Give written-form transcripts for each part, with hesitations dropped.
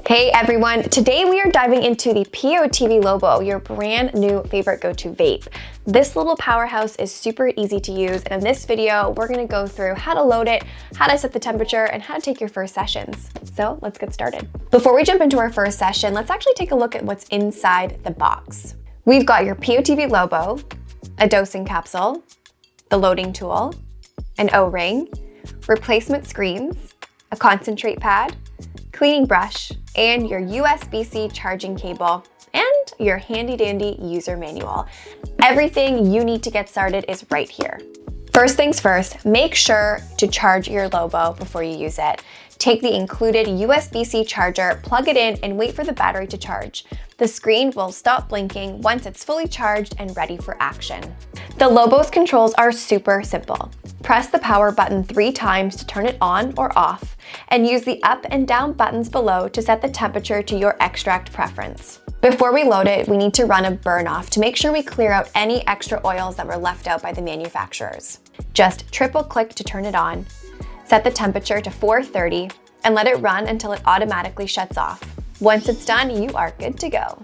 Hey everyone, today we are diving into the POTV Lobo, your brand new favorite go-to vape. This little powerhouse is super easy to use, and in this video, we're gonna go through how to load it, how to set the temperature, and how to take your first sessions. So let's get started. Before we jump into our first session, let's actually take a look at what's inside the box. We've got your POTV Lobo, a dosing capsule, the loading tool, an O-ring, replacement screens, a concentrate pad, cleaning brush, and your USB-C charging cable, and your handy-dandy user manual. Everything you need to get started is right here. First things first, make sure to charge your Lobo before you use it. Take the included USB-C charger, plug it in, and wait for the battery to charge. The screen will stop blinking once it's fully charged and ready for action. The Lobo's controls are super simple. Press the power button 3 times to turn it on or off, and use the up and down buttons below to set the temperature to your extract preference. Before we load it, we need to run a burn off to make sure we clear out any extra oils that were left out by the manufacturers. Just triple click to turn it on, set the temperature to 430, and let it run until it automatically shuts off. Once it's done, you are good to go.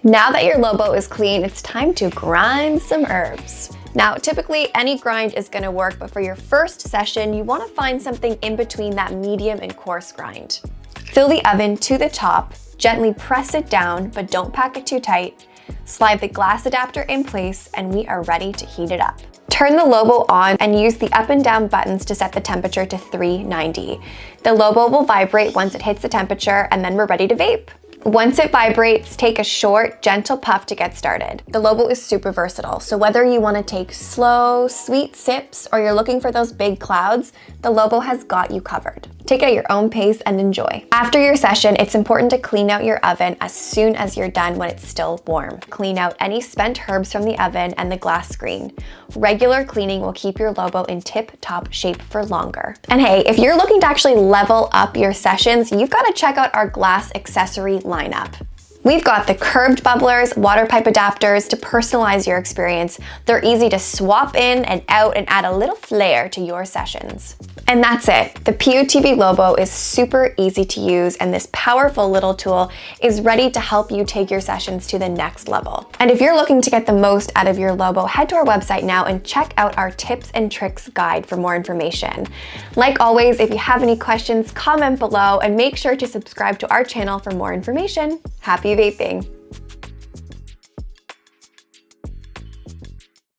Now that your Lobo is clean, it's time to grind some herbs. Now, typically any grind is gonna work, but for your first session, you wanna find something in between that medium and coarse grind. Fill the oven to the top, gently press it down, but don't pack it too tight. Slide the glass adapter in place, and we are ready to heat it up. Turn the Lobo on and use the up and down buttons to set the temperature to 390. The Lobo will vibrate once it hits the temperature, and then we're ready to vape. Once it vibrates, take a short, gentle puff to get started. The Lobo is super versatile, so whether you want to take slow, sweet sips or you're looking for those big clouds, the Lobo has got you covered. Take it at your own pace and enjoy. After your session, it's important to clean out your oven as soon as you're done when it's still warm. Clean out any spent herbs from the oven and the glass screen. Regular cleaning will keep your Lobo in tip-top shape for longer. And hey, if you're looking to actually level up your sessions, you've got to check out our glass accessory lineup. We've got the curved bubblers, water pipe adapters to personalize your experience. They're easy to swap in and out and add a little flair to your sessions. And that's it. The POTV Lobo is super easy to use, and this powerful little tool is ready to help you take your sessions to the next level. And if you're looking to get the most out of your Lobo, head to our website now and check out our tips and tricks guide for more information. Like always, if you have any questions, comment below and make sure to subscribe to our channel for more information. Happy vaping!